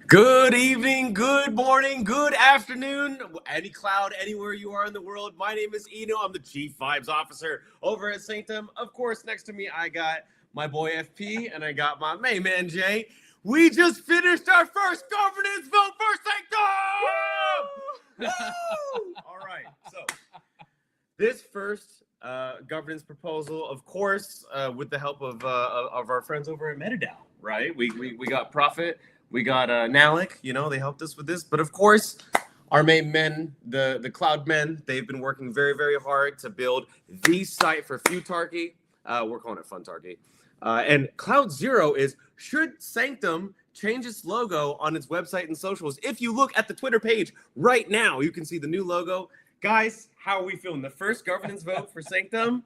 Good evening, good morning, good afternoon, any cloud, anywhere you are in the world. My name is Eno. I'm the Chief Vibes Officer over at Sanctum. Of course, next to me, I got my boy FP and I got my main man Jay. We just finished our first governance vote for Sanctum! Woo! All right, so this first governance proposal, of course, with the help of our friends over at MetaDAO, right? We got Profit. We got Nalik, they helped us with this. But of course, our main men, the Cloud men, they've been working very, very hard to build the site for Futarchy. We're calling it Funtarchy. And CLOUD-0 is, should Sanctum change its logo on its website and socials? If you look at the Twitter page right now, you can see the new logo. Guys, how are we feeling? The first governance vote for Sanctum,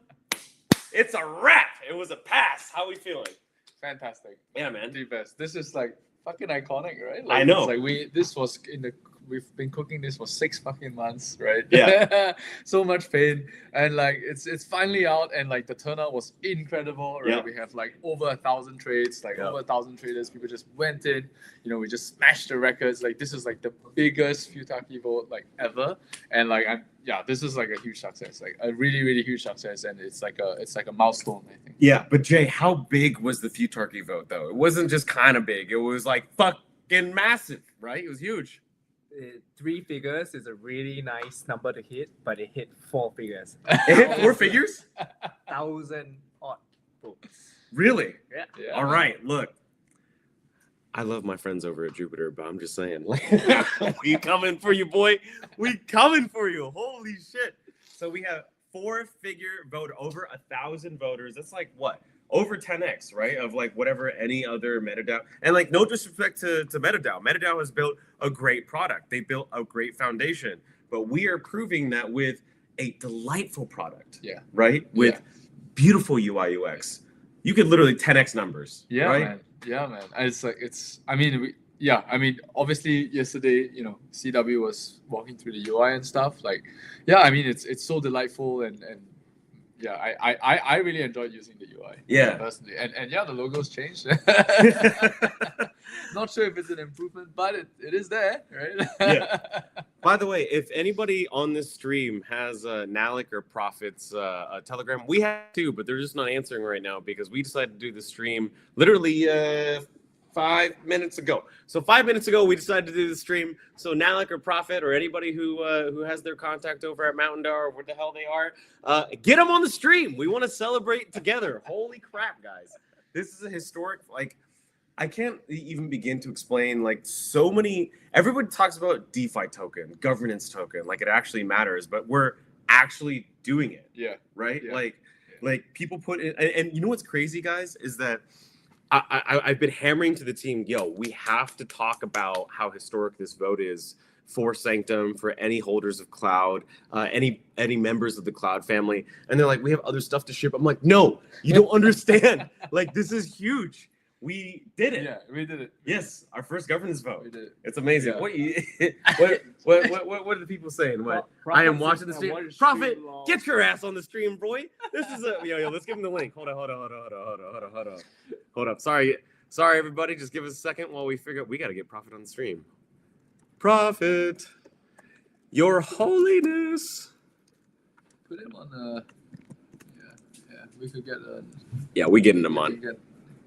it's a wrap. It was a pass. How are we feeling? Fantastic. Yeah, man. The best. This is like fucking iconic, right? I know. It's like we've been cooking this for 6 fucking months, right? Yeah. So much pain, and like it's finally out, and like the turnout was incredible, right? Yep. We have like over 1,000 trades, Yep. over 1,000 traders. People just went in, we just smashed the records. Like this is like the biggest Futarchy vote like ever, and like this is like a huge success, like a really, really huge success, and it's like a milestone, I think. Yeah, but Jay, how big was the Futarchy vote though? It wasn't just kind of big. It was like fucking massive, right? It was huge. 3 figures is a really nice number to hit, but it hit 4 figures. It hit 4 figures? 1,000 odd votes. Really? Yeah. All right, look. I love my friends over at Jupiter, but I'm just saying, we coming for you, boy. We coming for you. Holy shit. So we have 4-figure vote, over 1,000 voters. That's like what? Over 10x, right? Of like whatever any other MetaDAO. And like no disrespect to MetaDAO. MetaDAO has built a great product. They built a great foundation. But we are proving that with a delightful product. Yeah. Right? With beautiful UI UX. You could literally 10x numbers. Yeah, right? man. Yeah, man. Obviously yesterday, CW was walking through the UI and stuff. Like, it's so delightful, and I really enjoyed using the UI. Yeah. Personally. And the logo's changed. Not sure if it's an improvement, but it is there, right? Yeah. By the way, if anybody on this stream has Nalik or Profit's Telegram, we have 2, but they're just not answering right now because we decided to do the stream literally 5 minutes ago. So 5 minutes ago, we decided to do the stream. So Nalik or Profit or anybody who has their contact over at Mountain Dar or where the hell they are, get them on the stream. We want to celebrate together. Holy crap, guys. This is a historic, I can't even begin to explain, so many, everyone talks about DeFi token, governance token, like it actually matters, but we're actually doing it. Yeah. Right? Yeah. Like people put in, and you know what's crazy, guys, is that I've been hammering to the team, we have to talk about how historic this vote is for Sanctum, for any holders of Cloud, any members of the Cloud family. And they're like, we have other stuff to ship. I'm like, no, you don't understand. This is huge. We did it. Yeah, we did it. Yes, our first governance vote. We did it. It's amazing. Yeah. What are the people saying? What? I am watching the stream. Profit, get your ass on the stream, boy. This is yo. Let's give him the link. Hold up. Sorry, everybody. Just give us a second while we figure out. We got to get Profit on the stream. Profit, Your Holiness. Put him on. We could get. Yeah, we getting him on.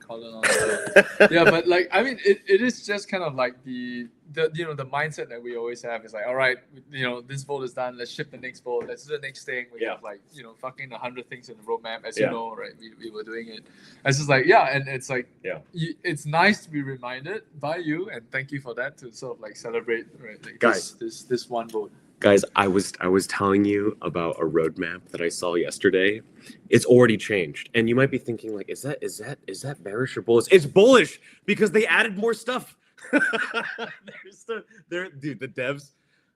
On yeah, but it is just kind of like the mindset that we always have is like, all right, this vote is done, let's ship the next vote, let's do the next thing. We have fucking 100 things in the roadmap, as you know, right? We were doing it. It's just like, and it's like, it's nice to be reminded by you, and thank you for that, to sort of celebrate, right? Guys, this one vote. Guys, I was telling you about a roadmap that I saw yesterday. It's already changed, and you might be thinking like, is that bearish or bullish? It's bullish because they added more stuff. Dude, the devs,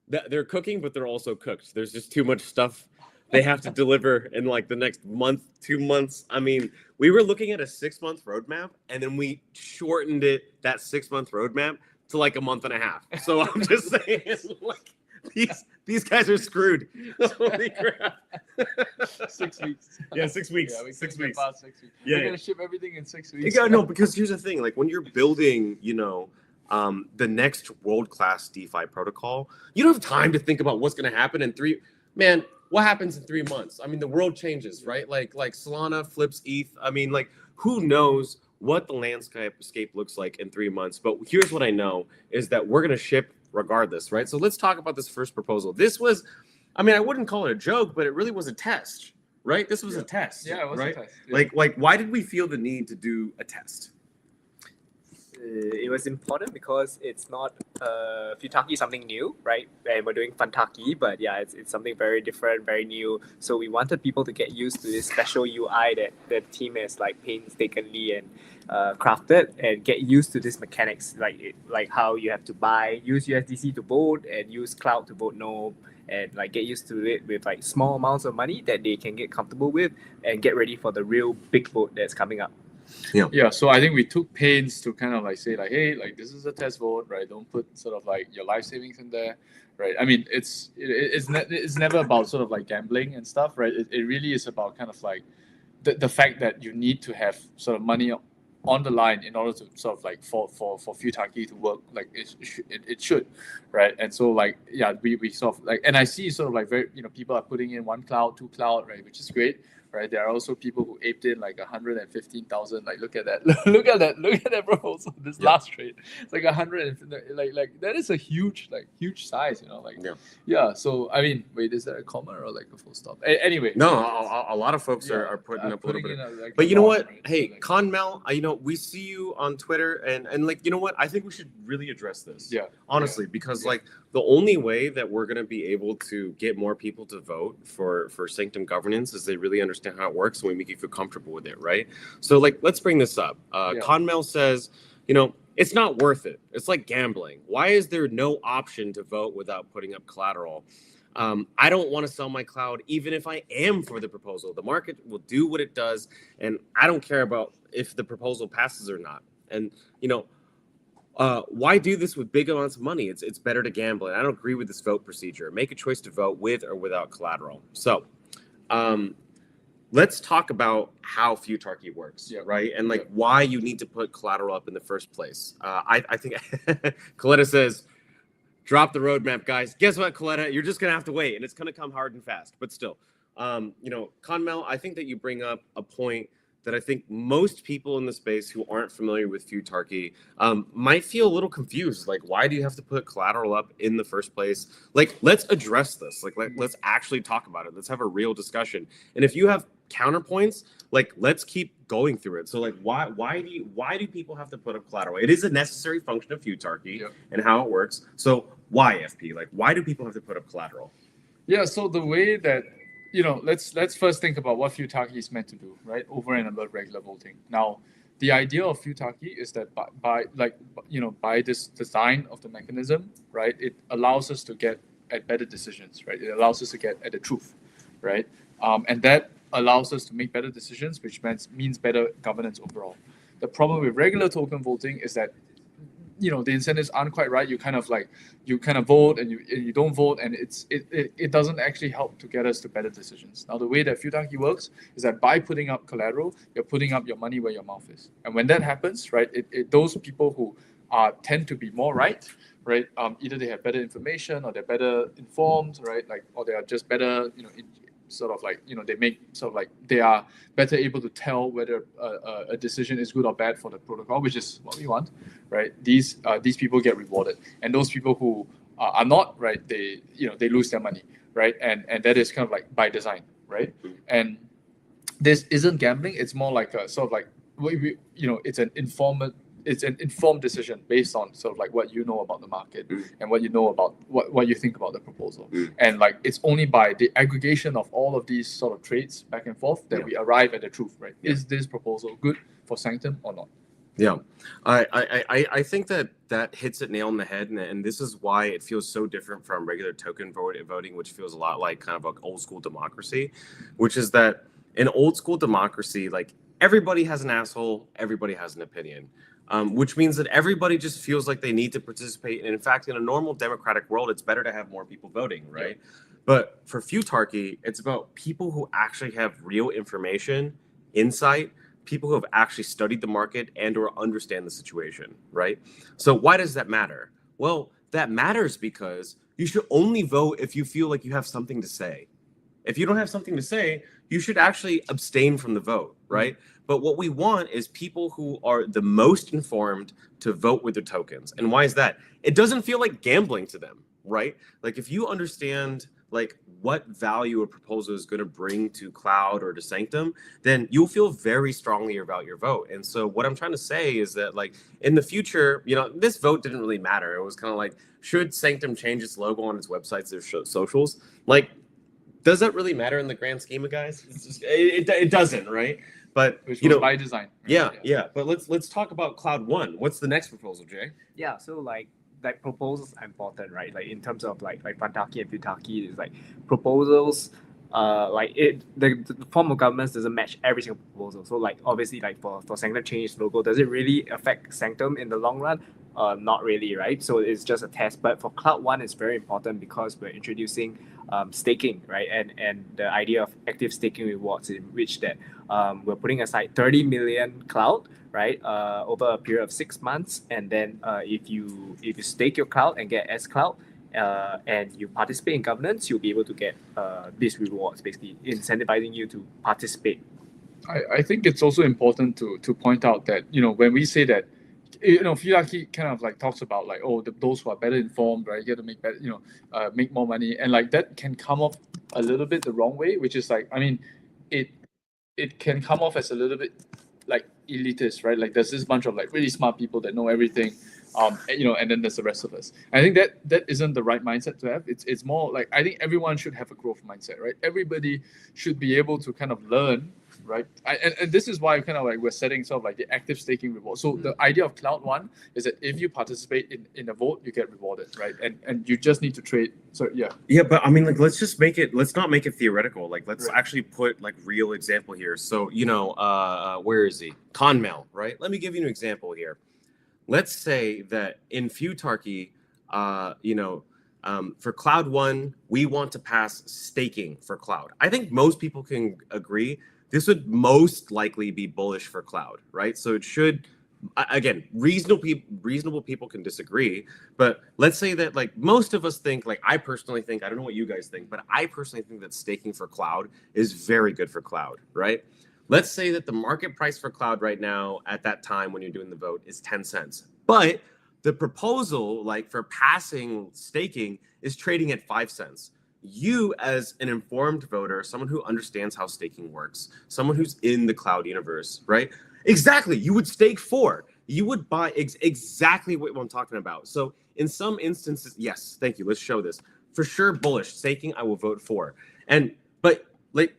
they're cooking, but they're also cooked. There's just too much stuff they have to deliver in like the next month, 2 months. I mean, we were looking at a 6-month roadmap, and then we shortened that 6-month roadmap to like a month and a half. So I'm just saying, like, these guys are screwed. Holy crap! 6 weeks. Yeah, 6 weeks. Yeah, we 6 couldn't get weeks. past 6 weeks. Yeah, We're yeah. gonna ship everything in 6 weeks. Yeah, no, because here's the thing: like when you're building, the next world-class DeFi protocol, you don't have time to think about what's going to happen in three. Man, what happens in 3 months? I mean, the world changes, right? Like Solana flips ETH. I mean, like who knows what the landscape looks like in 3 months? But here's what I know is that we're going to ship regardless, right? So let's talk about this first proposal. This was, I mean, I wouldn't call it a joke, but it really was a test, right? This was a test. Yeah, it was right? a test. Yeah. Like, why did we feel the need to do a test? It was important because it's not Futaki something new, right? And we're doing Fantaki, but yeah, it's something very different, very new. So we wanted people to get used to this special UI that the team has like painstakingly and crafted, and get used to this mechanics, like how you have to use USDC to vote and use Cloud to vote no, and like get used to it with like small amounts of money that they can get comfortable with, and get ready for the real big vote that's coming up. Yeah, so I think we took pains to kind of like say like, hey, like this is a test vote, right? Don't put sort of like your life savings in there, right? I mean, it's never about sort of like gambling and stuff, right? It really is about kind of like the fact that you need to have sort of money on the line in order to sort of like for Futaki to work like it should, right? And so like yeah, we sort of like, and I see sort of like very, people are putting in 1 cloud, 2 cloud, right, which is great. Right, there are also people who aped in like 115,000. Like, look at that! look at that proposal. This last trade, it's like 100. Like that is a huge size. Yeah. So I mean, wait, is that a comma or like a full stop? Anyway. No, a lot of folks are putting up a little bit. But you know what? Hey, Conmel, we see you on Twitter, and like, you know what? I think we should really address this. Yeah. Honestly, because like the only way that we're gonna be able to get more people to vote for Sanctum governance is they really understand how it works and we make you feel comfortable with it, right? So like, let's bring this up. Conmel says, it's not worth it. It's like gambling. Why is there no option to vote without putting up collateral? I don't want to sell my cloud, even if I am for the proposal. The market will do what it does, and I don't care about if the proposal passes or not. And why do this with big amounts of money? It's better to gamble, and I don't agree with this vote procedure. Make a choice to vote with or without collateral. So, let's talk about how Futarchy works, right? And like why you need to put collateral up in the first place. I think Coletta says, drop the roadmap, guys. Guess what, Coletta? You're just gonna have to wait, and it's gonna come hard and fast. But still, Conmel, I think that you bring up a point that I think most people in the space who aren't familiar with Futarchy might feel a little confused. Like, why do you have to put collateral up in the first place? Like, let's address this. Like, let's actually talk about it. Let's have a real discussion. And if you have counterpoints, like, let's keep going through it. So, like, why do people have to put up collateral? It is a necessary function of Futarchy and how it works. So, why FP? Like, why do people have to put up collateral? Yeah. So the way that let's first think about what Futaki is meant to do, right? Over and above regular voting. Now, the idea of Futaki is that by this design of the mechanism, right, it allows us to get at better decisions, right? It allows us to get at the truth, right? And that allows us to make better decisions, which means better governance overall. The problem with regular token voting is that the incentives aren't quite right. You kind of vote and you don't vote, and it doesn't actually help to get us to better decisions. Now, the way that Futaki works is that by putting up collateral, you're putting up your money where your mouth is, and when that happens, right, those people who tend to be more right, either they have better information or they're better informed, right, or they are just better, they make they are better able to tell whether a decision is good or bad for the protocol, which is what we want, right? These people get rewarded, and those people who are not, right, they lose their money, right? And that is kind of like by design, right? And this isn't gambling. It's more like a sort of like it's an informed it's an informed decision based on sort of like what you know about the market and what you know about what you think about the proposal. And like it's only by the aggregation of all of these sort of traits back and forth that we arrive at the truth, right? Is this proposal good for Sanctum or not? Yeah, I think that hits it nail on the head, and this is why it feels so different from regular token voting, which feels a lot like kind of like old school democracy, which is that in old school democracy, like everybody has an asshole, everybody has an opinion, which means that everybody just feels like they need to participate. And in fact, in a normal democratic world, it's better to have more people voting, right? Yeah. But for Futarchy, it's about people who actually have real information, insight, people who have actually studied the market and or understand the situation, right? So why does that matter? Well, that matters because you should only vote if you feel like you have something to say. If you don't have something to say, you should actually abstain from the vote, right? But what we want is people who are the most informed to vote with their tokens. And why is that? It doesn't feel like gambling to them, right? Like if you understand like what value a proposal is going to bring to Cloud or to Sanctum, then you'll feel very strongly about your vote. And so what I'm trying to say is that like in the future, you know, this vote didn't really matter. It was kind of like, should Sanctum change its logo on its websites or socials? Like, does that really matter in the grand scheme of guys? It's just, it doesn't, right? But which you was know, by design. Right? Yeah. But let's talk about CLOUD-0. What's the next proposal, Jay? Yeah, so like proposals are important, right? Like in terms of like Futarchy and Futarchy, is like proposals. Like the form of governance doesn't match every single proposal. So like obviously like for Sanctum change its logo, does it really affect Sanctum in the long run? Not really, right? So it's just a test. But for CLOUD-1, it's very important because we're introducing staking, right? And the idea of active staking rewards, in which that we're putting aside 30 million cloud, right? Over a period of 6 months, and then if you stake your cloud and get S cloud, and you participate in governance, you'll be able to get these rewards, basically incentivizing you to participate. I think it's also important to point out that, you know, when we say that, you know, Futarchy kind of like talks about like, oh, those who are better informed, right, you got to make better, you know, make more money, and like that can come off a little bit the wrong way, which is like, I mean, it can come off as a little bit like elitist, right? Like there's this bunch of like really smart people that know everything, you know, and then there's the rest of us. I think that isn't the right mindset to have. It's more like, I think everyone should have a growth mindset, right? Everybody should be able to kind of learn, right? And this is why kind of like we're setting sort of like the active staking reward. So the idea of CLOUD-1 is that if you participate in a vote, you get rewarded, right? And you just need to trade. So yeah, but I mean, like, let's not make it theoretical. Like, let's actually put like real example here. So, you know, where is he? Conmail, right? Let me give you an example here. Let's say that in Futarchy, you know, for CLOUD-1, we want to pass staking for Cloud. I think most people can agree this would most likely be bullish for Cloud, right? So it should, again, reasonable people can disagree, but let's say that like most of us think, like I personally think, I don't know what you guys think, but I personally think that staking for Cloud is very good for Cloud, right? Let's say that the market price for Cloud right now at that time when you're doing the vote is 10 cents, but the proposal like for passing staking is trading at 5 cents. You as an informed voter, someone who understands how staking works, someone who's in the Cloud universe, right? Exactly. You would stake for. You would buy exactly what I'm talking about. So in some instances, yes, thank you. Let's show this. For sure, bullish. Staking, I will vote for. But like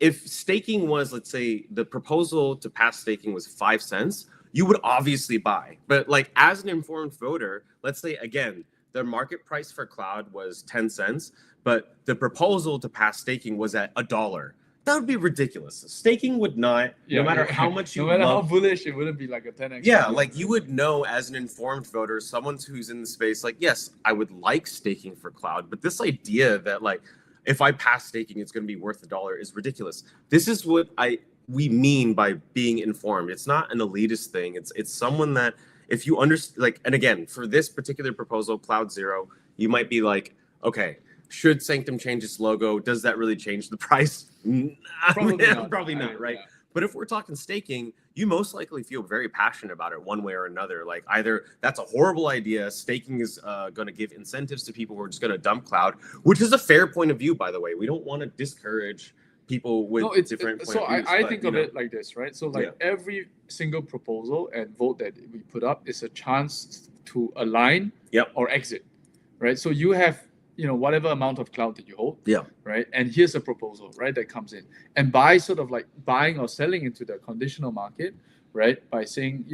if staking was, let's say, the proposal to pass staking was 5 cents, you would obviously buy. But like as an informed voter, let's say again, the market price for Cloud was 10 cents, but the proposal to pass staking was at $1. That would be ridiculous. Staking would not, no matter how much you no matter love, how bullish, it wouldn't be like a 10x. Yeah, like you would know as an informed voter, someone who's in the space, like, yes, I would like staking for Cloud, but this idea that like, if I pass staking, it's going to be worth $1 is ridiculous. This is what we mean by being informed. It's not an elitist thing. It's someone that if you understand, like, and again, for this particular proposal, CLOUD-0, you might be like, okay, should Sanctum change its logo? Does that really change the price? Probably not, right? Yeah. But if we're talking staking, you most likely feel very passionate about it one way or another. Like either that's a horrible idea, staking is going to give incentives to people who are just going to dump Cloud, which is a fair point of view, by the way. We don't want to discourage people with No, it's different it, point so of views. I but, think you of know, it like this, right? So like every single proposal and vote that we put up is a chance to align Yep. or exit, right? So you have whatever amount of cloud that you hold, Yeah. right? And here's a proposal, right, that comes in, and by sort of like buying or selling into the conditional market, right, by saying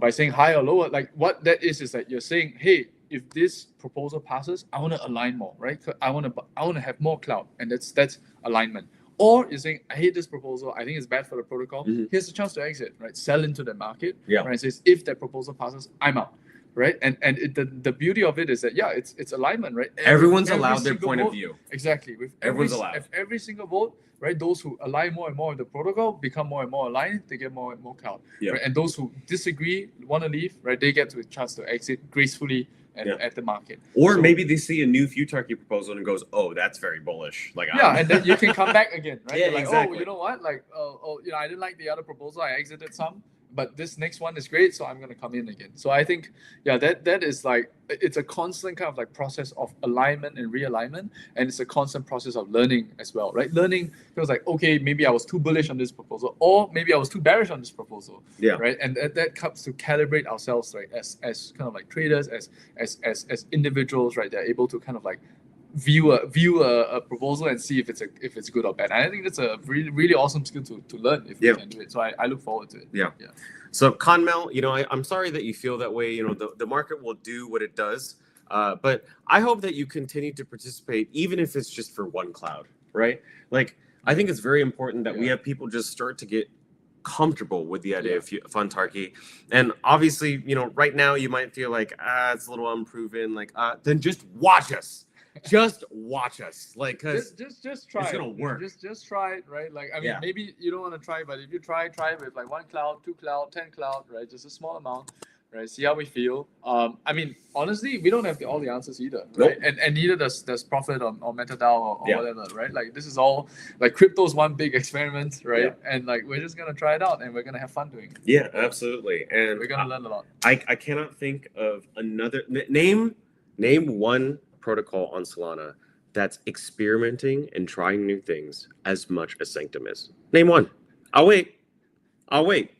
by saying higher or lower, like what that is that you're saying, hey, if this proposal passes, I want to align more, right? I want to have more cloud, and that's alignment. Or you're saying, I hate this proposal, I think it's bad for the protocol. Mhm. Here's a chance to exit, right? Sell into the market, Yeah. right? It says if that proposal passes, I'm out, right? And the beauty of it is that it's alignment, right? Everyone's Every allowed their single point vote, of view. exactly. With Everyone's allowed. every single vote, right? Those who align more and more with the protocol become more and more aligned. They get more and more cloud. Yeah. Right? And those who disagree, want to leave, right? They get to a chance to exit gracefully and Yeah. at the market. Or So- maybe they see a new futarchy proposal and goes, oh, that's very bullish. Like, Yeah, and then you can come back again, right? Yeah, You're like, exactly. oh, you know what? Like, I didn't like the other proposal. I exited some, but this next one is great, so I'm gonna come in again. So I think, that is like, it's a constant kind of like process of alignment and realignment, and it's a constant process of learning as well, right? Learning feels like, okay, maybe I was too bullish on this proposal, or maybe I was too bearish on this proposal, Yeah. right? And that comes to calibrate ourselves, right, as kind of like traders, as individuals, right? They're able to kind of like view a proposal and see if it's good or bad. And I think that's a really, really awesome skill to learn if Yeah. we can do it. So I look forward to it. Yeah. Yeah. So Conmel, I'm sorry that you feel that way. The market will do what it does. But I hope that you continue to participate, even if it's just for one cloud, right? Like, I think it's very important that we have people just start to get comfortable with the idea of Funtarchy. And obviously, right now you might feel like, it's a little unproven. Like, then just watch us. Just watch us. Like, because just try it's gonna it. work. Just try it, right? Like, I mean, Yeah. maybe you don't want to try, but if you try it with like 1 cloud, 2 cloud, 10 cloud, right? Just a small amount, right? See how we feel. I mean, honestly, we don't have all the answers either, right? Nope. And neither does Profit or MetaDAO or Yeah. whatever, right? Like, this is all like crypto's one big experiment, right? And like, we're just gonna try it out, and we're gonna have fun doing it. Yeah, absolutely. And We're gonna learn a lot. I cannot think of another name one protocol on Solana that's experimenting and trying new things as much as Sanctum is. Name one. I'll wait.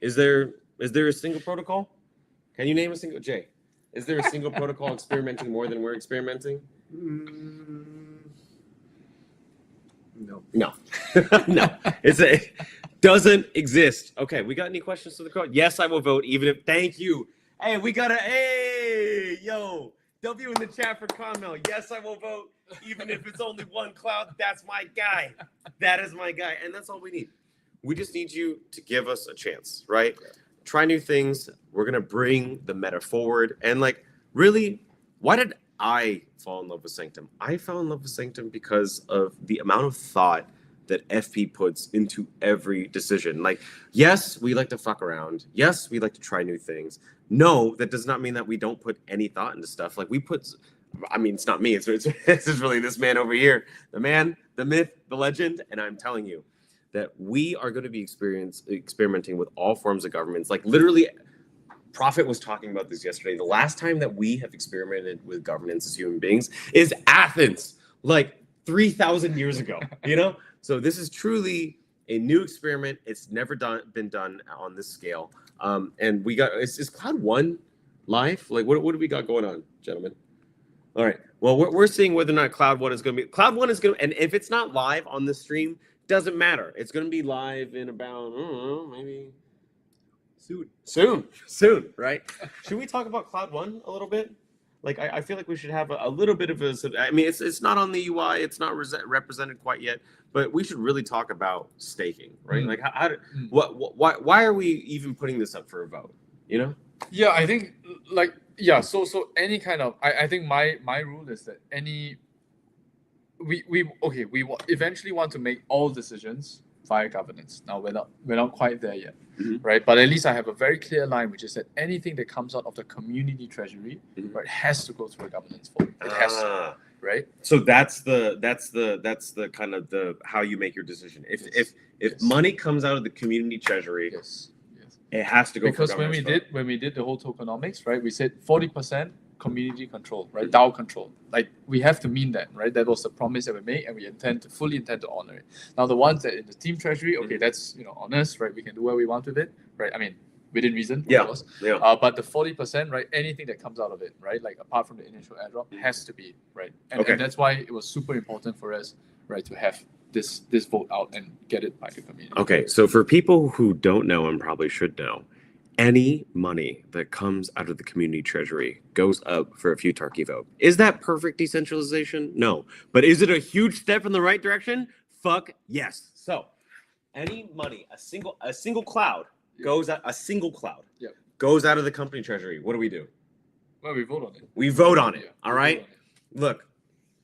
Is there a single protocol? Can you name a single Jay? Is there a single protocol experimenting more than we're experimenting? No. No. No. Doesn't exist. Okay, we got any questions to the crowd? Yes, I will vote, even if thank you. Hey, we got yo. W in the chat for Conmel. Yes, I will vote, even if it's only one cloud. That's my guy. That is my guy. And that's all we need. We just need you to give us a chance, right? Try new things. We're going to bring the meta forward. And like, really, why did I fall in love with Sanctum? I fell in love with Sanctum because of the amount of thought that FP puts into every decision. Like, yes, we like to fuck around. Yes, we like to try new things. No, that does not mean that we don't put any thought into stuff. Like, it's not me. It's is really this man over here, the man, the myth, the legend. And I'm telling you that we are going to be experimenting with all forms of governments. Like, literally, Prophet was talking about this yesterday. The last time that we have experimented with governance as human beings is Athens, like 3,000 years ago, So this is truly a new experiment. It's never been done on this scale. And we got, is CLOUD-1 live? Like, what do we got going on, gentlemen? All right. Well, we're seeing whether or not CLOUD-1 is going to be. CLOUD-1 is going to, and if it's not live on this stream, doesn't matter. It's going to be live in about, I don't know, maybe soon, right? Should we talk about CLOUD-1 a little bit? Like, I feel like we should have a little bit of I mean, it's not on the UI, it's not represented quite yet, but we should really talk about staking, right? Like, why are we even putting this up for a vote? Yeah, I think so any kind of I think my rule is that we eventually want to make all decisions via governance. Now we're not quite there yet, right? But at least I have a very clear line, which is that anything that comes out of the community treasury, right, has to go through a governance vote. It has to, right? So that's the kind of the how you make your decision. If money comes out of the community treasury, Yes. it has to go Because for when governance vote. we did the whole tokenomics, right, we said 40% community control, right? DAO control. Like we have to mean that, right? That was the promise that we made, and we fully intend to honor it. Now the ones that in the team treasury, okay, that's on us, right? We can do what we want with it, right? I mean, within reason, of course. Yeah. But the 40%, right? Anything that comes out of it, right? Like apart from the initial airdrop, has to be right, and that's why it was super important for us, right, to have this vote out and get it by the community. Okay, so for people who don't know and probably should know, any money that comes out of the community treasury goes up for a futarchy vote. Is that perfect decentralization? No. But is it a huge step in the right direction? Fuck yes. So any money, a single cloud goes out, goes out of the company treasury. What do? Well, we vote on it. We vote on it. Yeah, all right. Look,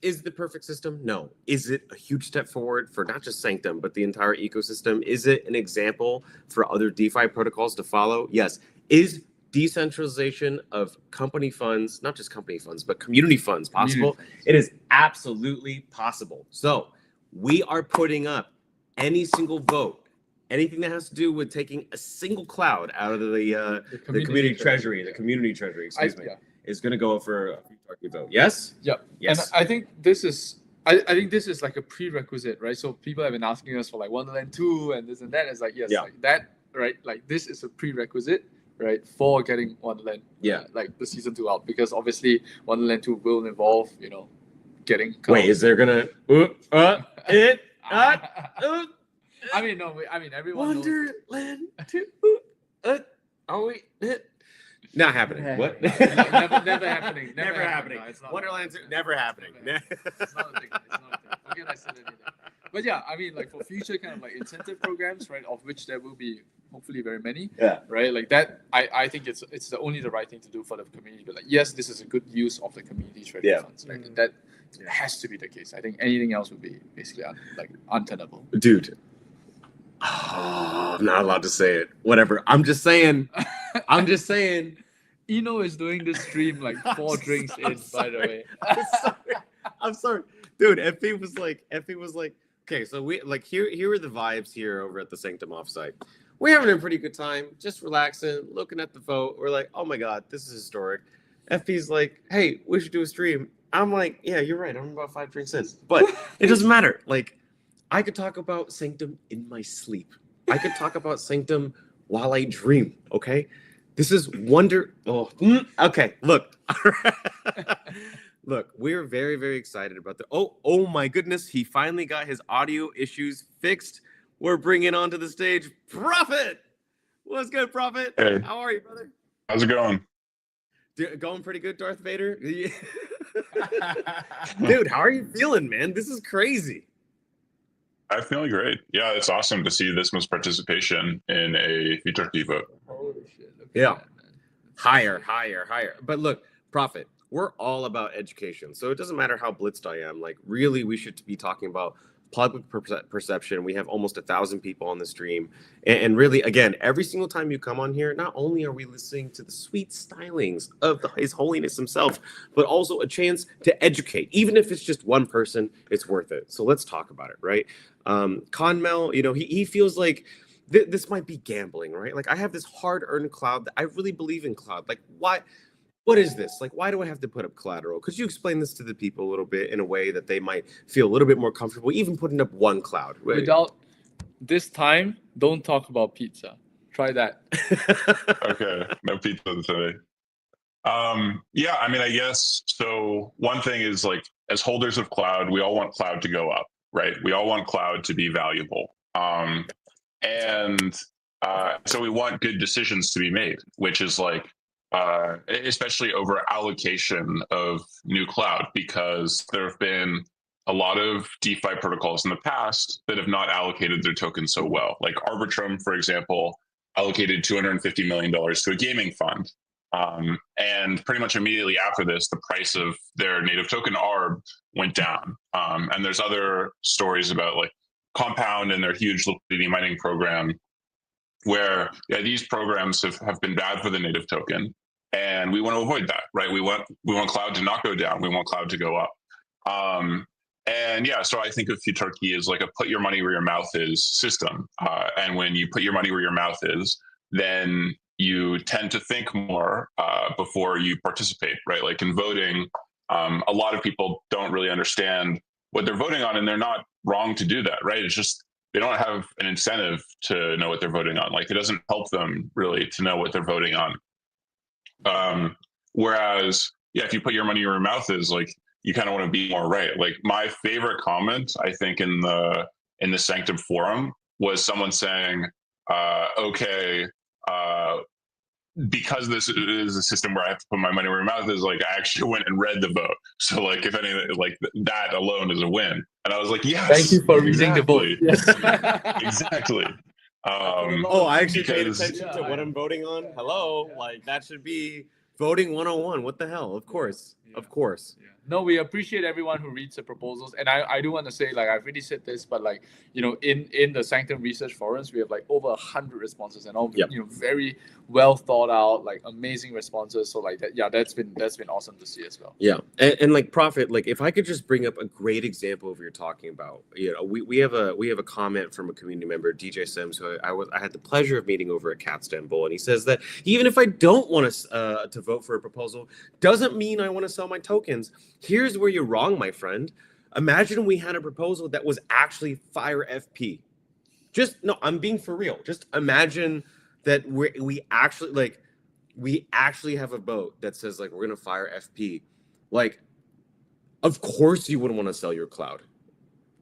is it the perfect system? No. Is it a huge step forward for not just Sanctum, but the entire ecosystem? Is it an example for other DeFi protocols to follow? Yes. Is decentralization of company funds, not just company funds, but community funds possible? It is absolutely possible. So we are putting up any single vote, anything that has to do with taking a single cloud out of the community treasury, excuse me, is going to go for a futarchy vote. Yes? Yep. Yes. And I think this is like a prerequisite, right? So people have been asking us for like Wonderland 2 and this and that. It's like, yes, like that, right? Like this is a prerequisite, right, for getting Wonderland, like the season 2 out, because obviously Wonderland 2 will involve, getting. Wait, is there gonna I mean, no. I mean, everyone Wonderland 2. Are we? Not happening. What? never happening. Never happening. No, it's not. Wonderland 2, never happening. It's not a thing. Forget I said anything. But yeah, I mean, like for future kind of like incentive programs, right, of which there will be hopefully very many. Yeah. Right. Like that, I think it's the right thing to do for the community. But like, yes, this is a good use of the community's treasury funds. Right. And that has to be the case. I think anything else would be basically untenable. Dude. Oh, I'm not allowed to say it. Whatever. I'm just saying. Eno is doing this stream like 4 drinks in, by the way. I'm sorry. Dude, Effie was like, okay, so we like here are the vibes here over at the Sanctum offsite. We're having a pretty good time, just relaxing, looking at the vote. We're like, oh my god, this is historic. Effie's like, hey, we should do a stream. I'm like, yeah, you're right. I'm about 5 drinks in. But it doesn't matter. Like, I could talk about Sanctum in my sleep. I could talk about Sanctum while I dream, okay? This is okay, look. Look, we're very, very excited about the... Oh my goodness, he finally got his audio issues fixed. We're bringing onto the stage Prophet. What's good, Prophet? Hey. How are you, brother? How's it going? Going pretty good, Darth Vader? Dude, how are you feeling, man? This is crazy. I'm feeling great. Yeah, it's awesome to see this much participation in a futarchy vote. Holy shit. Yeah. Higher. But look, Prophet, we're all about education. So it doesn't matter how blitzed I am. Like, really, we should be talking about public perception. We have almost 1,000 people on the stream. And really, again, every single time you come on here, not only are we listening to the sweet stylings of His Holiness himself, but also a chance to educate. Even if it's just one person, it's worth it. So let's talk about it, right? Conmel, he feels like this might be gambling, right? Like, I have this hard-earned cloud. I really believe in cloud. Like, why? What is this? Like, why do I have to put up collateral? Could you explain this to the people a little bit in a way that they might feel a little bit more comfortable, even putting up one cloud? Without this time, don't talk about pizza. Try that. Okay, no pizza today. Yeah, I mean, I guess, so one thing is, like, as holders of cloud, we all want cloud to go up, right? We all want cloud to be valuable. So we want good decisions to be made, which is like, especially over allocation of new cloud, because there have been a lot of DeFi protocols in the past that have not allocated their tokens so well. Like Arbitrum, for example, allocated $250 million to a gaming fund. And pretty much immediately after this, the price of their native token ARB went down. And there's other stories about like Compound and their huge liquidity mining program, where these programs have been bad for the native token. And we want to avoid that, right? We want cloud to not go down. We want cloud to go up. So I think of futarchy as like a put your money where your mouth is system. And when you put your money where your mouth is, then you tend to think more before you participate, right? Like in voting, a lot of people don't really understand what they're voting on, and they're not wrong to do that, right? It's just they don't have an incentive to know what they're voting on. Like it doesn't help them really to know what they're voting on. Whereas, yeah, if you put your money where your mouth is, like you kind of want to be more right. Like my favorite comment, I think, in the Sanctum forum was someone saying, "Okay, because this is a system where I have to put my money where my mouth is, like I actually went and read the vote. So like if anything, like that alone is a win." And I was like, "Yes, Thank you for reading the vote. exactly. Yes. Exactly." Oh, I actually paid because- attention to what I'm voting on. Hello, like that should be voting 101. What the hell? Of course, of course. Yeah. No, we appreciate everyone who reads the proposals, and I do want to say, like I've already said this, but like in the Sanctum research forums, we have like over 100 responses, and all very well thought out, like amazing responses. So like that, yeah, that's been awesome to see as well. Yeah, and like Prophet, like if I could just bring up a great example of what you're talking about, we have a comment from a community member, DJ Sims, who I had the pleasure of meeting over at Istanbul, and he says that even if I don't want to vote for a proposal, doesn't mean I want to sell my tokens. Here's where you're wrong, my friend. Imagine we had a proposal that was actually fire FP. No, I'm being for real. Just imagine that we actually have a vote that says like we're gonna fire FP. Like, of course you wouldn't want to sell your cloud.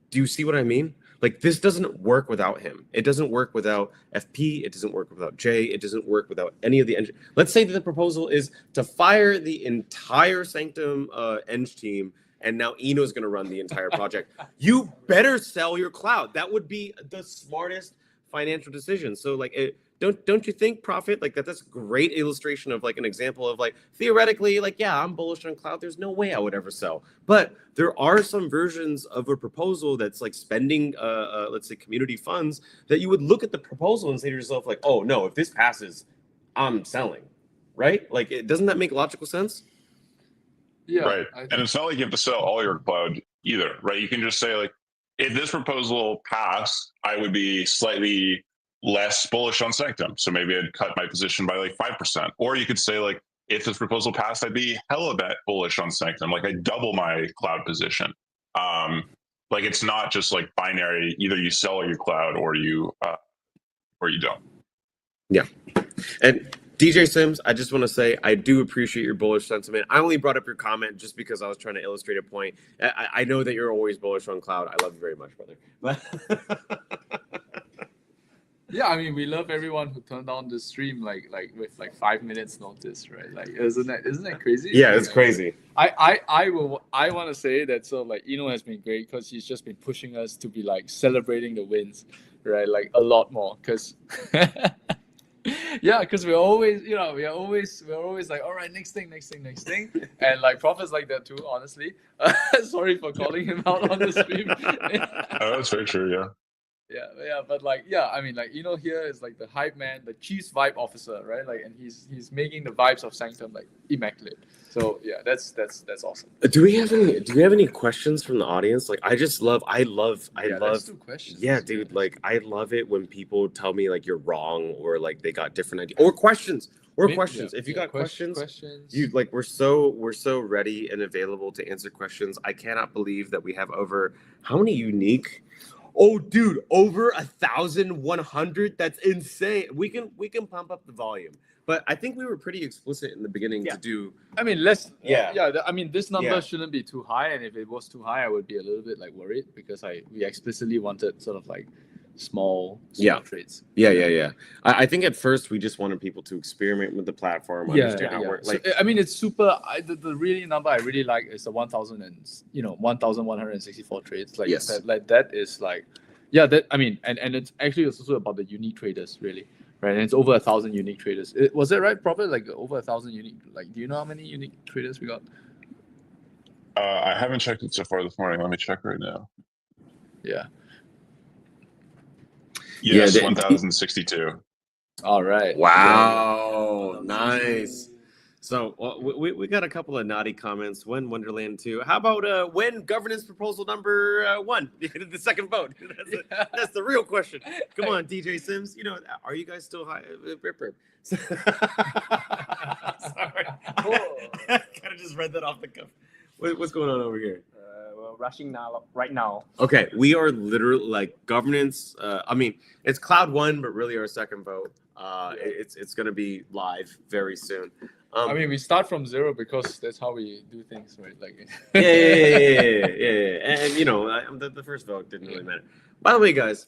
Do you see what I mean? Like this doesn't work without him. It doesn't work without FP. It doesn't work without Jay. It doesn't work without any of the engine. Let's say that the proposal is to fire the entire Sanctum Eng team, and now Eno's going to run the entire project. You better sell your cloud. That would be the smartest financial decision. So like don't you think, Prophet, like that's a great illustration of like an example of like theoretically, like, yeah, I'm bullish on cloud. There's no way I would ever sell. But there are some versions of a proposal that's like spending let's say community funds that you would look at the proposal and say to yourself, like, oh no, if this passes, I'm selling. Right? Like doesn't that make logical sense? Yeah. Right. And it's not like you have to sell all your cloud either, right? You can just say like, if this proposal passed, I would be slightly less bullish on Sanctum. So maybe I'd cut my position by like 5%. Or you could say like, if this proposal passed, I'd be hella bullish on Sanctum. Like I'd double my cloud position. Like it's not just like binary, either you sell your cloud or you don't. Yeah. And DJ Sims, I just want to say I do appreciate your bullish sentiment. I only brought up your comment just because I was trying to illustrate a point. I know that you're always bullish on cloud. I love you very much, brother. Yeah, I mean, we love everyone who turned on the stream like with like 5 minutes notice, right? Like, isn't that crazy? Yeah, it's crazy. I want to say that so like Eno has been great because he's just been pushing us to be like celebrating the wins, right? Like a lot more because. Yeah, because we're always like, all right, next thing, and like Prophet's like that too. Honestly, sorry for calling him out on the stream. Oh, that's very true. Yeah. Yeah, but like, yeah, I mean, like, here is like the hype man, the chief vibe officer, right? Like, and he's making the vibes of Sanctum like immaculate. So yeah, that's awesome. Do we have any questions from the audience? Like, I love. Let's do questions. Yeah, dude. Like, I love it when people tell me like you're wrong or like they got different ideas or questions. If you got questions, you like we're so ready and available to answer questions. I cannot believe that we have over how many unique. Oh, dude, over 1,100. That's insane. We can pump up the volume, but I think we were pretty explicit in the beginning to do. I mean, I mean, this number shouldn't be too high, and if it was too high, I would be a little bit like worried because we explicitly wanted sort of like small trades. Yeah. I think at first we just wanted people to experiment with the platform, understand how it works. Like, so, I mean, it's super. The really number I really like is the 1,164 trades. Like that is like, yeah. That I mean, and it's actually also about the unique traders, really, right? And it's over 1,000 unique traders. Was that right, Prophet? Like over 1,000 unique. Like, do you know how many unique traders we got? I haven't checked it so far this morning. Let me check right now. Yeah. Yes, 1,062. All right. Wow, nice. So we got a couple of naughty comments. When Wonderland 2? How about when governance proposal number 1? The second vote. That's the real question. Come on, DJ Sims. You know, are you guys still high? Sorry, I kind of just read that off the cuff. What's going on over here? We're rushing now, right now. Okay, we are literally like governance. I mean, it's CLOUD-1, but really our second vote. It's going to be live very soon. I mean, we start from 0 because that's how we do things, right? Like, yeah. And you know, the first vote didn't really matter. By the way, guys,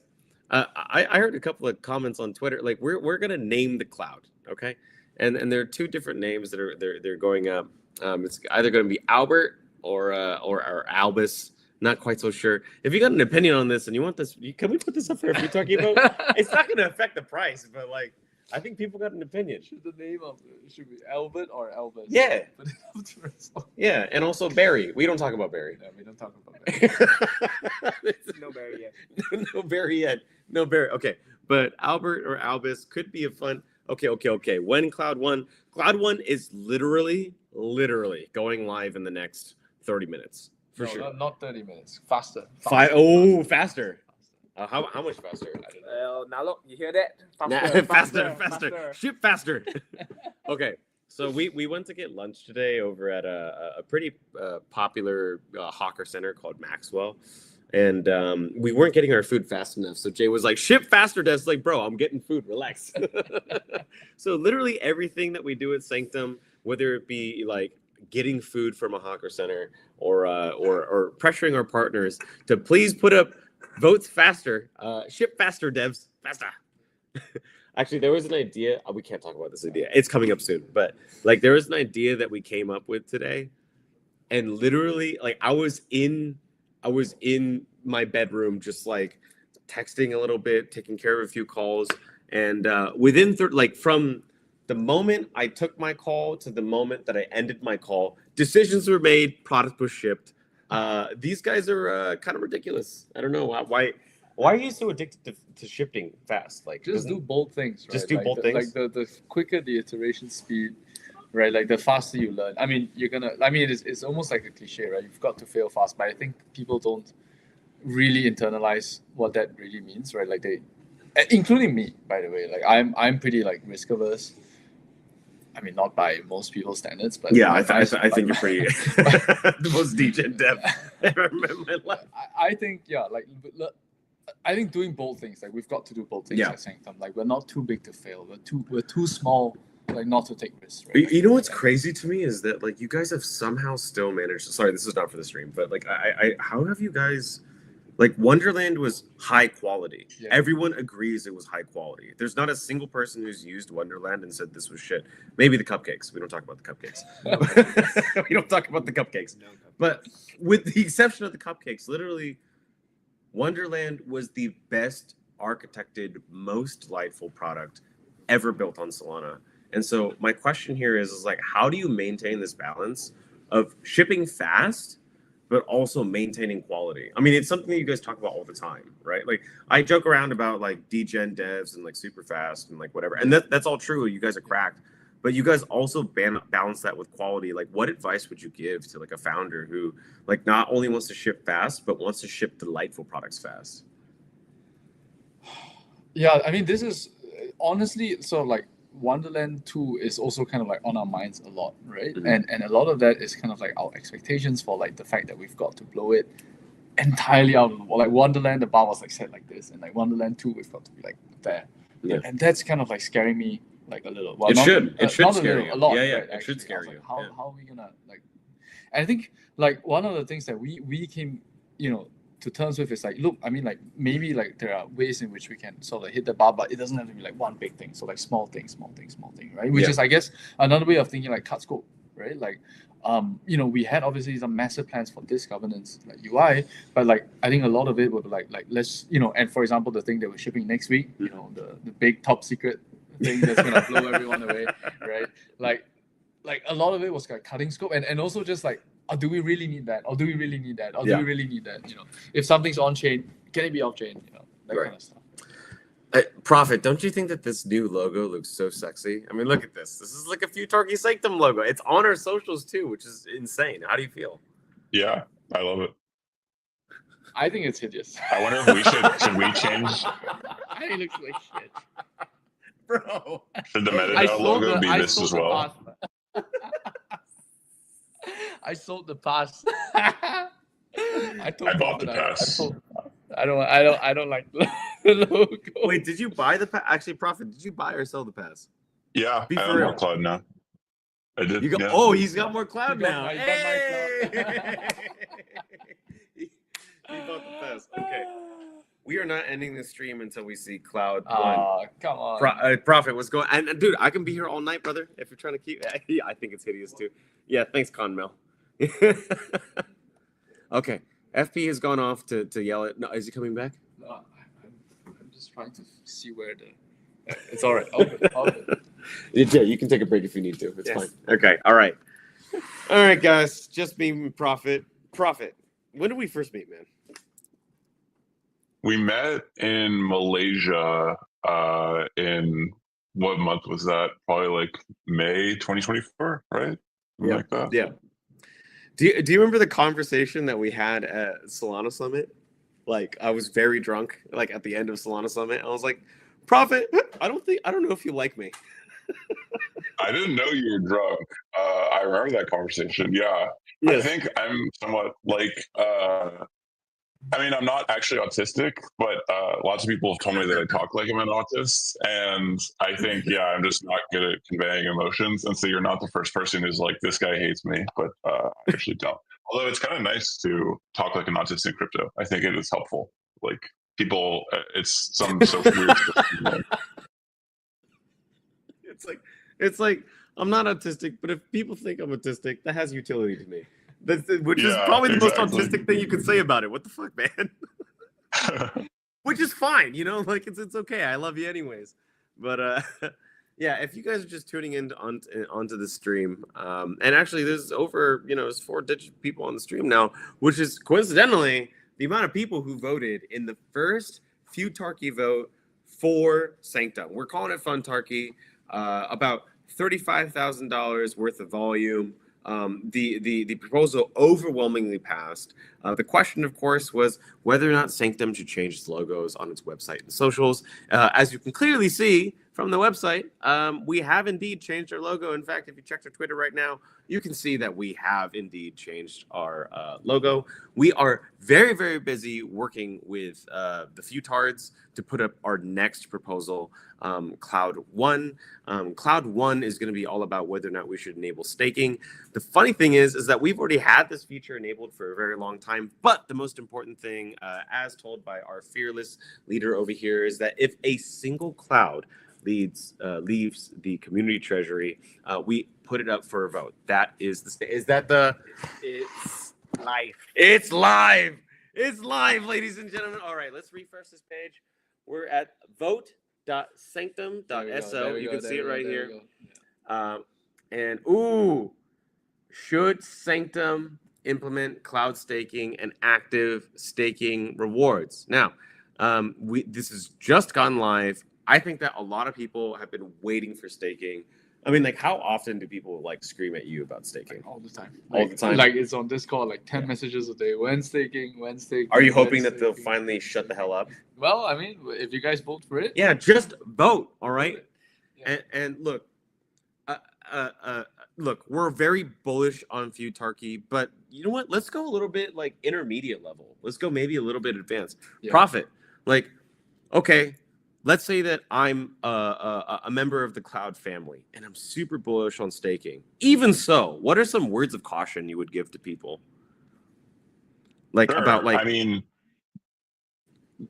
I heard a couple of comments on Twitter. Like, we're gonna name the cloud, okay? And there are 2 different names that they're going up. It's either going to be Albert or Albus. Not quite so sure. If you got an opinion on this and you want this, can we put this up there if you're talking about? It's not going to affect the price, but like, I think people got an opinion. should the name of should be Albert or Albus? Yeah. Put it up to result. Yeah, and also Barry. We don't talk about Barry. Yeah, we don't talk about that. No Barry yet. No Barry yet. No Barry. Okay, but Albert or Albus could be a fun. Okay. When CLOUD-1 is literally going live in the next 30 minutes for sure. Not 30 minutes. Faster. Faster. How much faster? I don't know. Now look, you hear that? Faster. Ship faster. Okay, so we went to get lunch today over at a pretty popular hawker center called Maxwell, and we weren't getting our food fast enough. So Jay was like, "Ship faster." That's like, bro, I'm getting food. Relax. So literally everything that we do at Sanctum, whether it be like getting food from a hawker center or pressuring our partners to please put up votes faster, ship faster, devs, faster. Actually, there was an idea. We can't talk about this idea. It's coming up soon. But like, there was an idea that we came up with today, and literally, like, I was in my bedroom, just like texting a little bit, taking care of a few calls, and within from the moment I took my call to the moment that I ended my call, decisions were made, product was shipped. These guys are kind of ridiculous. I don't know why are you so addicted to shipping fast? Like, Just do bold things, right? Just do bold things. Like the quicker the iteration speed, right? Like the faster you learn. I mean, it's almost like a cliche, right? You've got to fail fast, but I think people don't really internalize what that really means, right? Like including me, by the way. Like I'm pretty like risk averse. I mean, not by most people's standards, but yeah, I think you're pretty the most DJ dev I ever met in my life. I think I think doing bold things, like we've got to do bold things at Sanctum. Like we're not too big to fail. We're too small, like not to take risks. Right? You know what's crazy to me is that like you guys have somehow still managed. Sorry, this is not for the stream, but like how have you guys? Like Wonderland was high quality. Yeah. Everyone agrees it was high quality. There's not a single person who's used Wonderland and said this was shit. Maybe the cupcakes. We don't talk about the cupcakes. No. We don't talk about the cupcakes. No cupcakes. But with the exception of the cupcakes, literally, Wonderland was the best architected, most delightful product ever built on Solana. And so my question here is like, how do you maintain this balance of shipping fast but also maintaining quality? I mean, it's something that you guys talk about all the time, right? Like, I joke around about like degen devs and like super fast and like whatever, and that's all true. You guys are cracked, but you guys also balance that with quality. Like, what advice would you give to like a founder who like not only wants to ship fast but wants to ship delightful products fast? Yeah, I mean, this is honestly so like Wonderland 2 is also kind of like on our minds a lot, right? Mm-hmm. And a lot of that is kind of like our expectations for like the fact that we've got to blow it entirely out of the wall. Like Wonderland, the bar was like set like this, and like Wonderland 2, we've got to be like there. Yeah. And that's kind of like scaring me like a little. Well, it should scare you. A lot. Yeah, right, it should scare you. Like, how are we gonna like? And I think like one of the things that we came, to terms with is like, look, I mean, like maybe like there are ways in which we can sort of hit the bar, but it doesn't have to be like one big thing. So like small thing, right? Which is, I guess, another way of thinking, like cut scope, right? Like, we had obviously some massive plans for this governance, like UI, but like I think a lot of it would be like let's, and for example, the thing that we're shipping next week, the big top secret thing that's gonna blow everyone away, right? Like a lot of it was like cutting scope, and also just like, do we really need that? Or do we really need that? Or do we really need that? If something's on chain, can it be off chain? That kind of stuff. Prophet, don't you think that this new logo looks so sexy? I mean, look at this. This is like a Futarchy Sanctum logo. It's on our socials too, which is insane. How do you feel? Yeah, I love it. I think it's hideous. I wonder if we should we change? I think it looks like shit. Bro. Should the I Metadata sold logo the- be I this sold as the well? pass. I sold the pass. I told I bought the Prophet pass. I don't like the logo. Wait, did you buy the pass? Actually, Prophet, did you buy or sell the pass? Yeah, Be I for have real. more cloud now. I did. You got, yeah. Oh, he's got more cloud He got now. my- he got my Hey! He bought the pass. Okay. We are not ending the stream until we see Cloud 1. Oh, come on. Prophet, what's going and dude, I can be here all night, brother, if you're trying to keep yeah, I think it's hideous too. Yeah, thanks, Conmel. Okay. FP has gone off to yell at. No, is he coming back? No, I'm just trying to see where the. It's all right. All good. Yeah, you can take a break if you need to. It's Yes. fine. Okay. All right. All right, guys. Just me and Prophet. Prophet, when did we first meet, man? We met in Malaysia in what month was that? Probably like May 2024, right? Something Yeah. like that. Yeah. Do you remember the conversation that we had at Solana Summit? Like, I was very drunk, like at the end of Solana Summit. I was like, Prophet, I don't know if you like me. I didn't know you were drunk. I remember that conversation. Yeah. I think I'm somewhat like I mean, I'm not actually autistic, but lots of people have told me that I talk like I'm an autist. And I think, yeah, I'm just not good at conveying emotions. And so you're not the first person who's like, this guy hates me, but I actually don't. Although it's kind of nice to talk like an autist in crypto. I think it is helpful. Like people, it's some social weird stuff. It's like I'm not autistic, but if people think I'm autistic, that has utility to me. Which is Yeah, probably the most exactly. autistic thing you can say about it. What the fuck, man? Which is fine, you know, like it's okay. I love you anyways. But yeah, if you guys are just tuning in onto the stream, and actually there's over, there's 4-digit people on the stream now, which is coincidentally the amount of people who voted in the first Futarchy vote for Sanctum. We're calling it Funtarchy. About $35,000 worth of volume. The proposal overwhelmingly passed. The question, of course, was whether or not Sanctum should change its logos on its website and socials. As you can clearly see from the website, we have indeed changed our logo. In fact, if you check our Twitter right now, you can see that we have indeed changed our logo. We are very, very busy working with the Futards to put up our next proposal, CLOUD-0. CLOUD-0 is going to be all about whether or not we should enable staking. The funny thing is that we've already had this feature enabled for a very long time. But the most important thing, as told by our fearless leader over here, is that if a single cloud leaves the community treasury, we put it up for a vote. That is is that the? It's live. It's live. It's live, ladies and gentlemen. All right, let's refresh this page. We're at vote.sanctum.so. You can see it right here. And should Sanctum implement cloud staking and active staking rewards? Now, this has just gone live. I think that a lot of people have been waiting for staking. I mean, like, how often do people like scream at you about staking? All the time. All the time. Like it's on Discord, like 10 messages a day. When staking. Are you hoping that they'll finally shut the hell up? Well, I mean, if you guys vote for it. Yeah, just vote. All right. Yeah. And look, look, we're very bullish on Futarchy, but you know what? Let's go a little bit like intermediate level. Let's go maybe a little bit advanced. Yeah. Profit. Like, okay, let's say that I'm a member of the Cloud family and I'm super bullish on staking. Even so, what are some words of caution you would give to people? Like Sure. about like, I mean,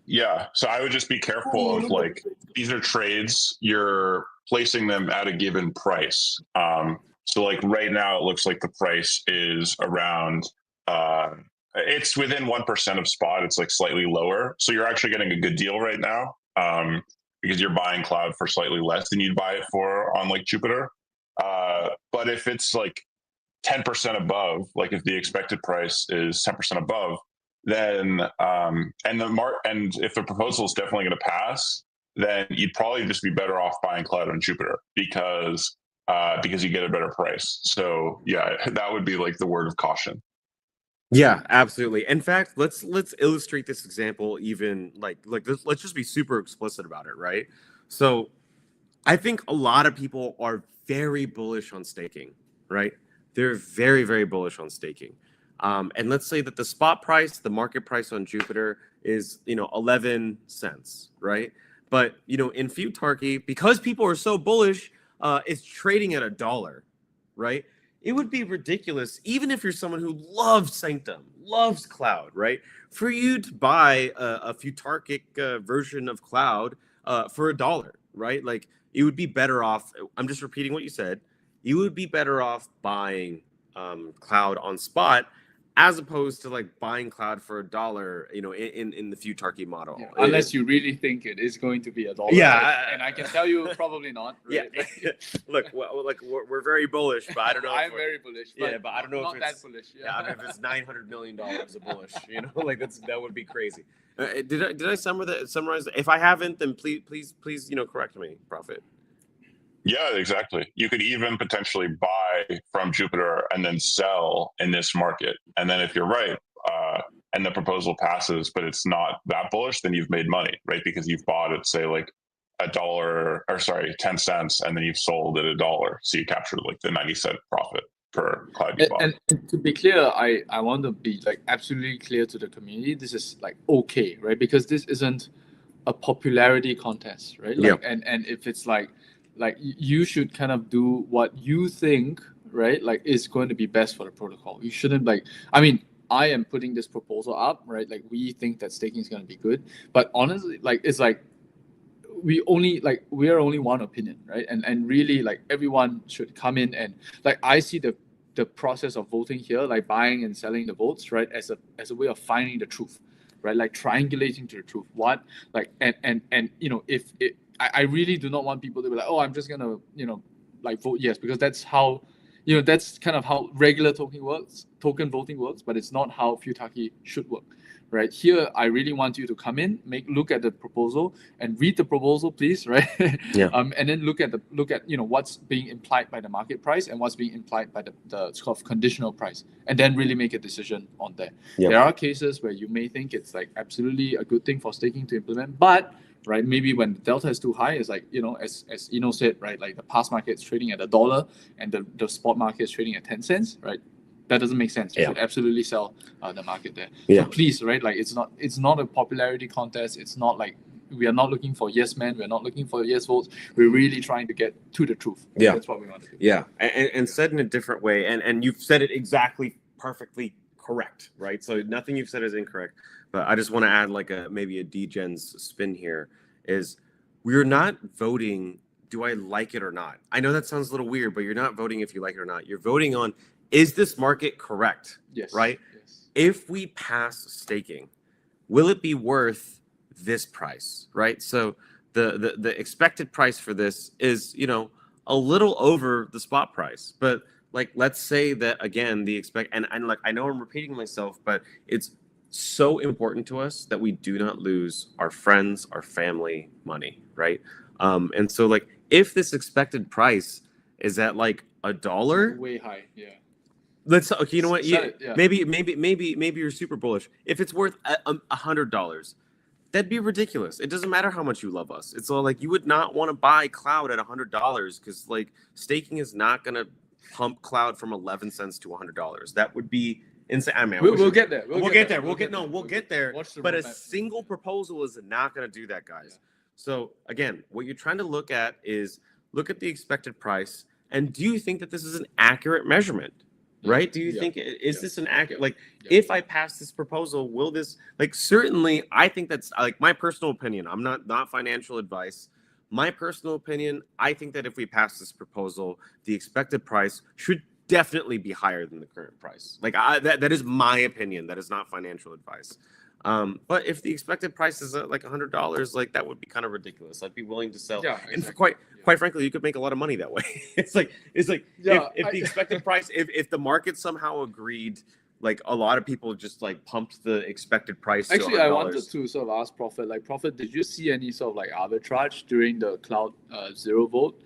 yeah. So I would just be careful of like, these are trades, you're placing them at a given price. So like right now it looks like the price is around, it's within 1% of spot. It's like slightly lower. So you're actually getting a good deal right now. Because you're buying Cloud for slightly less than you'd buy it for on like Jupiter. But if it's like 10% above, like if the expected price is 10% above, then and if the proposal is definitely going to pass, then you'd probably just be better off buying Cloud on Jupiter because you get a better price. So yeah, that would be like the word of caution. Yeah, absolutely. In fact, let's illustrate this example even let's just be super explicit about it, right? So I think a lot of people are very bullish on staking, right? They're very, very bullish on staking. And let's say that the spot price, the market price on Jupiter is, 11 cents, right? But, in Futarchy, because people are so bullish, it's trading at $1, right? It would be ridiculous, even if you're someone who loves Sanctum, loves Cloud, right? For you to buy a Futarchic version of Cloud for $1, right? Like, you would be better off. I'm just repeating what you said. You would be better off buying Cloud on spot as opposed to like buying Cloud for $1, in the Futarchy model. Yeah, unless you really think it is going to be $1. Yeah, and I can tell you probably not. Right? Yeah, look, we're very bullish, but I don't know. I'm very bullish. But I don't know not if it's that bullish. Yeah, I mean, if it's $900 million of bullish, like that would be crazy. Did I summarize? If I haven't, then please, correct me, Prophet. Yeah, exactly. You could even potentially buy from Jupiter and then sell in this market. And then if you're right, and the proposal passes, but it's not that bullish, then you've made money, right? Because you've bought at, say, like $1, 10 cents, and then you've sold at $1. So you captured like the 90-cent profit per Cloud you bought. And to be clear, I want to be like absolutely clear to the community. This is like okay, right? Because this isn't a popularity contest, right? Like, and if it's like you should kind of do what you think, right? Like is going to be best for the protocol. You shouldn't I am putting this proposal up, right? Like we think that staking is going to be good, but honestly, like it's like we are only one opinion, right? And really like everyone should come in and like I see the process of voting here, like buying and selling the votes, right? As a way of finding the truth, right? Like triangulating to the truth. What like and if it I really do not want people to be like, oh, I'm just gonna, like vote yes, because that's how, that's kind of how regular token voting works, but it's not how Futarchy should work, right? Here, I really want you to come in, look at the proposal and read the proposal, please, right? Yeah. And then look at what's being implied by the market price and what's being implied by the sort of conditional price, and then really make a decision on that. Yeah. There are cases where you may think it's like absolutely a good thing for staking to implement, but right, maybe when the delta is too high, it's like, as Eno said, right, like the past market is trading at $1 and the spot market is trading at 10 cents, right? That doesn't make sense. You should absolutely sell the market there. Yeah. So please, right, like it's not a popularity contest. It's not like we are not looking for yes men. We're not looking for yes votes. We're really trying to get to the truth. Yeah. That's what we want to do. Yeah. And said in a different way, and you've said it exactly perfectly correct, right? So nothing you've said is incorrect. But I just want to add like maybe a D-Gen's spin here is we're not voting, do I like it or not? I know that sounds a little weird, but you're not voting if you like it or not. You're voting on, is this market correct? Yes. Right? Yes. If we pass staking, will it be worth this price? Right? So the expected price for this is, a little over the spot price. But like, let's say that again, and like, I know I'm repeating myself, but it's so important to us that we do not lose our friends, our family, money, right? And so like, if this expected price is at like $1, Way high, yeah. Okay, you know what? Yeah. Maybe you're super bullish. If it's worth $100, that'd be ridiculous. It doesn't matter how much you love us. It's all like you would not want to buy Cloud at $100 because like staking is not gonna pump Cloud from 11 cents to $100. That would be insane. I mean, We'll get there. We'll get there. We'll get there. But a roadmap. single proposal is not going to do that, guys. So again, what you're trying to look at is look at the expected price, and do you think that this is an accurate measurement? Right? Do you think is this an accurate? Like, if I pass this proposal, will this like? Certainly, I think that's like my personal opinion. I'm not financial advice. My personal opinion, I think that if we pass this proposal, the expected price should definitely be higher than the current price. Like that is my opinion. That is not financial advice. But if the expected price is like $100, like that would be kind of ridiculous. I'd be willing to sell. Yeah, and exactly. quite frankly, you could make a lot of money that way. It's like Yeah, if the expected price, if the market somehow agreed like a lot of people just like pumped the expected price. Actually, to I $100. wanted to sort of ask Prophet, like Prophet, did you see any sort of like arbitrage during the Cloud-0 vote?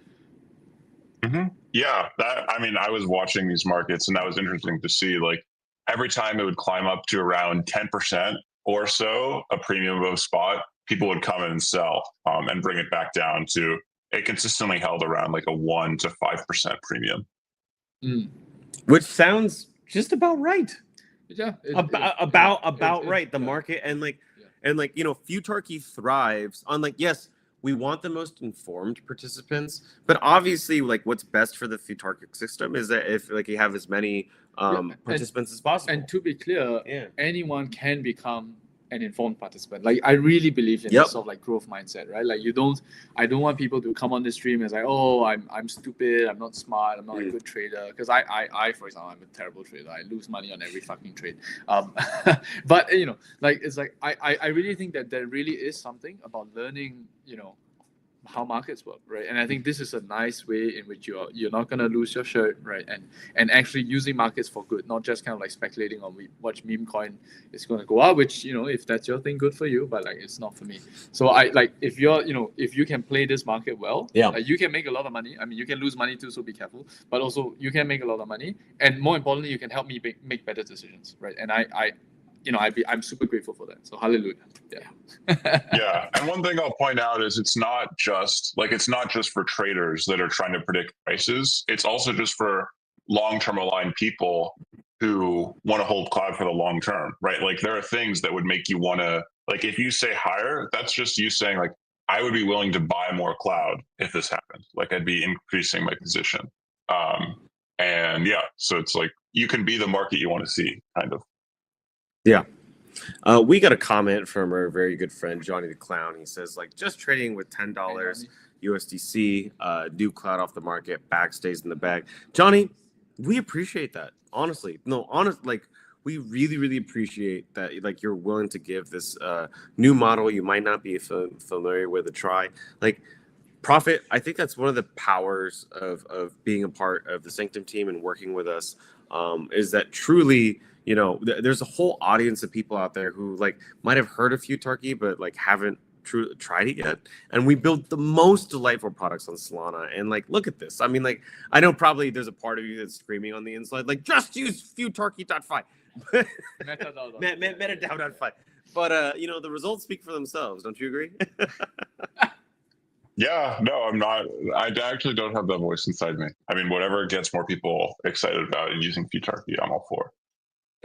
Yeah, that I mean, I was watching these markets, and that was interesting to see. Like every time it would climb up to around 10% or so, a premium above spot, people would come in and sell, and bring it back down to it consistently held around like a 1 to 5% premium. Which sounds just about right. Yeah, About right. The market and like Yeah. and like Futarchy thrives on like, yes, we want the most informed participants, but obviously like what's best for the Futarchy system is that if like you have as many participants as possible. And to be clear, Yeah. anyone can become an informed participant. Like I really believe in Yep. this sort of like growth mindset, right? Like I don't want people to come on the stream and say, oh, I'm stupid, I'm not smart, I'm not a good trader. Because I for example, I'm a terrible trader. I lose money on every fucking trade. But like it's like I really think that there really is something about learning, how markets work, right? And I think this is a nice way in which you're not gonna lose your shirt, right? And actually using markets for good, not just kind of like speculating on which meme coin is gonna go up, which if that's your thing, good for you, but like it's not for me. So I like if you can play this market well, like, you can make a lot of money. I mean, you can lose money too, so be careful. But also you can make a lot of money, and more importantly, you can help me make better decisions, right? And I'm super grateful for that. So hallelujah. Yeah, and one thing I'll point out is it's not just for traders that are trying to predict prices. It's also just for long-term aligned people who want to hold cloud for the long term, right? Like there are things that would make you want to, like if you say higher, that's just you saying like I would be willing to buy more cloud if this happened. Like I'd be increasing my position. And yeah, so it's like you can be the market you want to see, kind of. Yeah. We got a comment from our very good friend Johnny the Clown. He says like just trading with $10 USDC, new cloud off the market, back stays in the bag. Johnny, we appreciate that. Honestly, like we really, really appreciate that. Like you're willing to give this new model you might not be familiar with a try. Like Prophet, I think that's one of the powers of being a part of the Sanctum team and working with us. Is that truly, there's a whole audience of people out there who like might have heard of Futarchy, but like haven't tried it yet. And we built the most delightful products on Solana. And like, look at this. I mean, like, I know probably there's a part of you that's screaming on the inside, like, just use Futarchy.fi. MetaDAO.fi. But the results speak for themselves. Don't you agree? Yeah, no, I'm not. I actually don't have that voice inside me. I mean, whatever gets more people excited about and using Futarchy, I'm all for.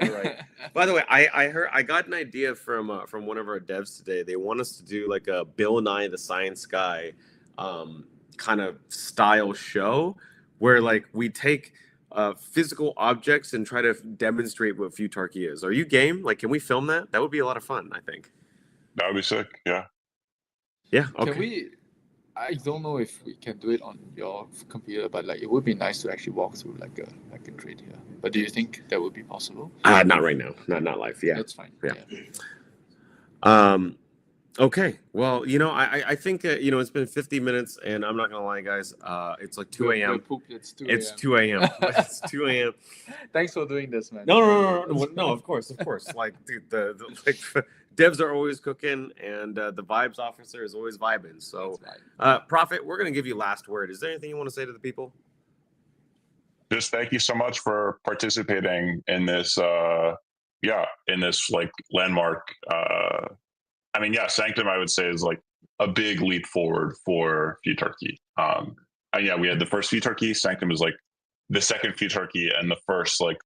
Right. By the way, I got an idea from one of our devs today. They want us to do like a Bill Nye the Science Guy kind of style show where like we take physical objects and try to demonstrate what Futarchy is. Are you game? Like, can we film that? That would be a lot of fun, I think. That would be sick. Yeah. Yeah. Okay. Can we? I don't know if we can do it on your computer, but like it would be nice to actually walk through like a trade here. But do you think that would be possible? Not right now. Not live. Yeah. That's fine. Yeah. Okay. Well, I think it's been 50 minutes, and I'm not gonna lie, guys. It's like 2 a.m. It's 2 a.m. It's 2 a.m. It's 2 a.m. Thanks for doing this, man. No. Of course. Like, dude, the devs are always cooking, and the vibes officer is always vibing. So, Prophet, we're gonna give you last word. Is there anything you want to say to the people? Just thank you so much for participating in this. In this like landmark. I mean, yeah, Sanctum, I would say, is like a big leap forward for Futarchy. And yeah, we had the first Futarchy. Sanctum is like the second Futarchy and the first like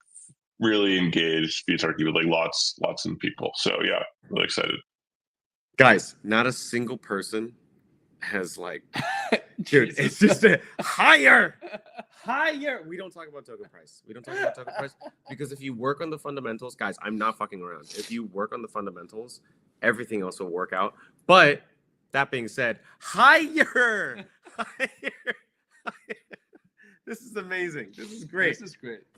really engaged Futarchy with like lots of people. So yeah, really excited. Guys, not a single person has like, dude, it's just a higher. We don't talk about token price. Because if you work on the fundamentals, guys, I'm not fucking around. If you work on the fundamentals, everything else will work out. But that being said, higher. This is amazing. This is great.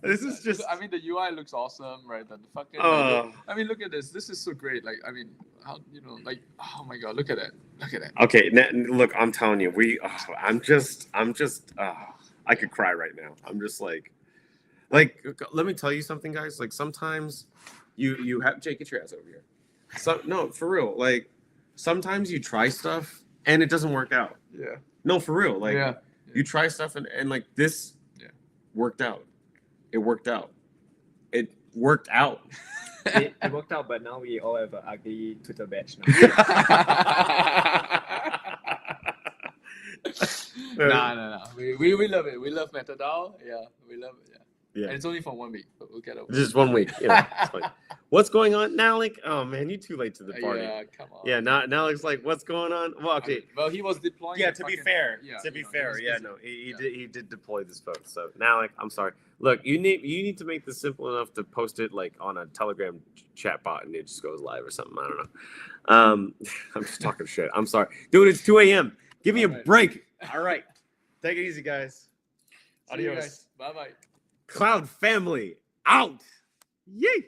This is just. I mean, the UI looks awesome, right? The fucking. I mean, look at this. This is so great. Like, I mean, how like, oh my god, look at that. Okay, look, I'm telling you, I'm just. I could cry right now. I'm just like, Like, let me tell you something, guys. Like, sometimes you have Jake, get your ass over here. So no, for real. Like, sometimes you try stuff and it doesn't work out. Yeah. No, for real. Like, Yeah. you try stuff and like this worked out. It worked out. It worked out. It worked out, but now we all have an ugly Twitter badge now. No. We love it. We love Metadol. Yeah, we love it. Yeah. Yeah. And it's only for 1 week, but we'll get over it. Just 1 week. You know, it's fine. What's going on now? Like, oh man, you too late to the party. Yeah, come on. Yeah, now it's like, what's going on? Well, okay. Well, he was deploying. Yeah, the to be fucking- fair, yeah, to be you know, fair, was yeah, busy. no, he Yeah. did deploy this folks. So now, like, I'm sorry. Look, you need to make this simple enough to post it like on a Telegram chat bot, and it just goes live or something. I don't know. I'm just talking shit. I'm sorry, dude. It's 2 a.m. Give me a Alright. break. All right, take it easy, guys. See you Adios. guys. Bye bye. Cloud family out. Yay.